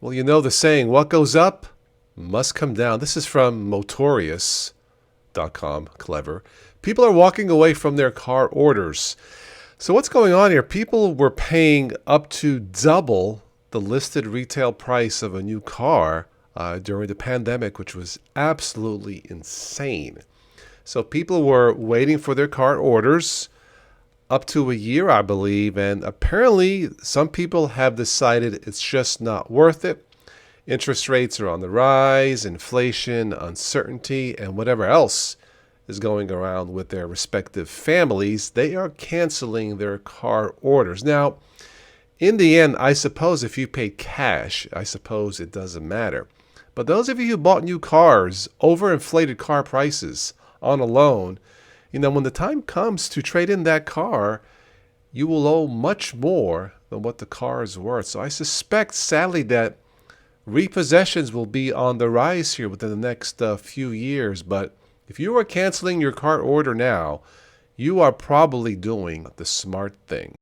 Well, you know the saying, what goes up must come down. This is from Motorious.com. Clever. People are walking away from their car orders. So what's going on here? People were paying up to double the listed retail price of a new car during the pandemic, which was absolutely insane. So people were waiting for their car orders up to a year, I believe, and apparently some people have decided it's just not worth it. Interest rates are on the rise, inflation, uncertainty, and whatever else is going around with their respective families, they are canceling their car orders. Now, in the end, I suppose if you pay cash, I suppose it doesn't matter. But those of you who bought new cars, overinflated car prices on a loan, when the time comes to trade in that car, you will owe much more than what the car is worth. So I suspect, sadly, that repossessions will be on the rise here within the next few years. But if you are canceling your car order now, you are probably doing the smart thing.